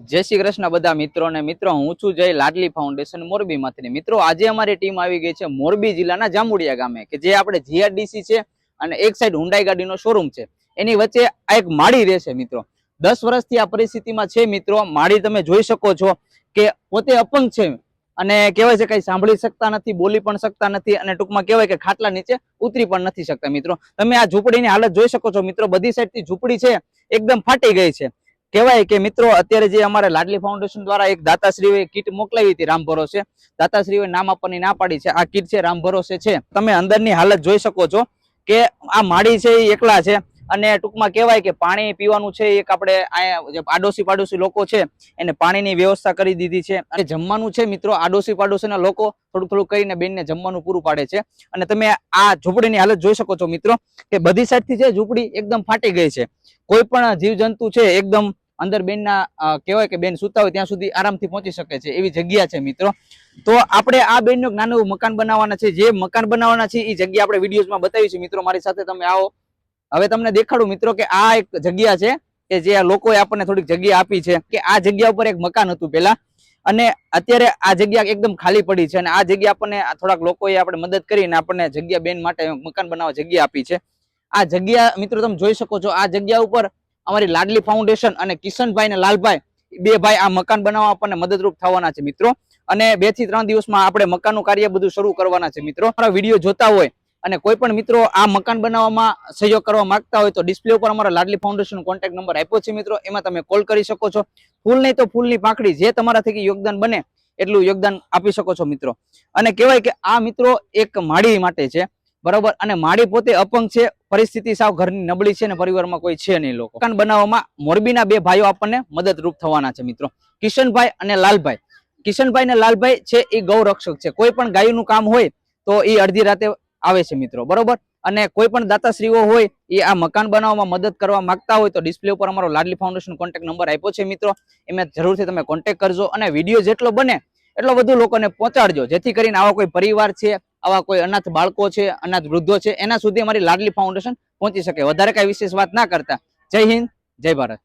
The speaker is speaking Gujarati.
जय श्री कृष्ण बधा मित्रों ने मित्रों हूँ छू जय लाडली फाउंडेशन मोरबी मांथी। मित्रों आज अमारी टीम आई गई है मोरबी जिल्लाना जांबुडिया गामे के जे आपणे जीआरडीसी छे अने एक साइड हुंडाई गाडीनो शोरूम छे एनी वच्चे आ एक माड़ी रहेशे। मित्रों 10 वर्षथी आ परिस्थितिमां छे। मित्रों माड़ी तमे जोई शको छो के पोते अपंग छे अने कहेवाय छे कई सांभળી શકતા નથી, बोली पण શકતા નથી અને ટૂંકમાં કહેવાય કે ખાટલા નીચે ઉતરી પણ નથી શકતા। મિત્રો તમે આ ઝૂંપડીની હાલત જોઈ શકો છો। મિત્રો બધી સાઈડથી ઝૂંપડી છે એકદમ ફાટી ગઈ છે। કહેવાય કે મિત્રો અત્યારે જે અમારે લાડલી ફાઉન્डेशन द्वारा एक दाताश्रीओए किट मोकलावी हती राम भरोसे। दाताश्रीओए नाम आपवानी ना पाडी छे। आ किट छे राम भरोसे छे। तमे अंदरनी हालत जोई शको छो के आ माड़ी छे ई एकला छे અને ટૂંકમાં કહેવાય કે પાણી પીવાનું છે એક આપણે જે આડોશી પાડોશી લોકો છે એને પાણીની વ્યવસ્થા કરી દીધી છે અને જમવાનું છે મિત્રો આડોશી પાડોશીના લોકો થોડું થોડું કરીને બેનને જમવાનું પૂરું પાડે છે। અને તમે આ ઝૂંપડીની હાલત જોઈ શકો છો મિત્રો કે બધી સાઈડથી છે ઝૂંપડી એકદમ ફાટી ગઈ છે। કોઈ પણ જીવજંતુ છે એકદમ अंदर बेन कहेवाय के बेन सूता होय त्यां सुधी आरामथी पहोंची शके छे एवी जग्या छे। मित्रों तो आपणे आ बेननुं नानुं मकान बनाववाना छे। जे मकान बनाववाना छे ई जग्या आपणे विडियोजमां बतावी छे। मित्रों मारी साथे तमे आवो। हवे तमने देखाडुं मित्रों के आ एक जग्या छे के जे लोकोए आपणे थोड़ीक जग्या आपी छे के आ जग्या उपर एक मकान हतुं पेला अने अत्यारे आ जग्या एकदम खाली पड़ी छे अने आ जग्या आपणे थोड़ाक लोकोए आपणे मदद करीने आपणे जग्या बेन माटे मकान बनाववा जग्या आपी छे। आ जग्या मित्रों तमे जोई शको छो। आ जग्या उपर अमारी लाडली फाउंडेशन अने किशनभाई ने लालभाई बे भाई आ मकान बनाववा आपणे मददरूप थवाना छे। मित्रों अने 2 થી 3 દિવસमां आपणे मकाननुं कार्य बधुं शरू करवाना छे। मित्रों अमारा विडियो जोता होय અને કોઈ પણ મિત્રો આ મકાન બનાવવામાં સહયોગ કરવા માંગતા હોય તો ડિસ્પ્લે ઉપર અમારા લાડલી ફાઉન્ડેશન કોન્ટેક્ટ નંબર આપ્યો છે। મિત્રો એમાં તમે કોલ કરી શકો છો। ફૂલ નહીં તો ફૂલની પાંખડી જે તમારાથી યોગદાન બને એટલું યોગદાન આપી શકો છો। મિત્રો અને કહેવાય કે આ મિત્રો એક માળી માટે છે बराबर। અને માળી પોતે અપંગ છે, પરિસ્થિતિ સાવ ઘરની નબળી છે અને પરિવારમાં કોઈ છે નહીં। લોકો મકાન બનાવવામાં મોરબીના બે ભાઈઓ આપણને મદદરૂપ થવાના છે। મિત્રો કિશનભાઈ અને લાલભાઈ, કિશનભાઈ અને લાલભાઈ છે એ ગૌરક્ષક છે। કોઈ પણ ગાયનું કામ હોય તો એ અડધી રાતે આવે છે મિત્રો बराबर। અને કોઈ પણ દાતાશ્રીઓ હોય એ આ મકાન બનાવવામાં મદદ કરવા માંગતા હોય તો ડિસ્પ્લે ઉપર અમારો લાડલી ફાઉન્ડેશન કોન્ટેક્ટ નંબર આપ્યો છે। મિત્રો એમાં જરૂરથી તમે કોન્ટેક્ટ કરજો અને વિડીયો જેટલો બને એટલો વધુ લોકોને પહોંચાડજો જેથી કરીને આવા કોઈ પરિવાર છે, આવા કોઈ અનાથ બાળકો છે, અનાથ વૃદ્ધો છે એના સુધી અમારી લાડલી ફાઉન્ડેશન પહોંચી શકે। વધારે કઈ વિશેષ વાત ના કરતા, જય હિન્દ, જય ભારત।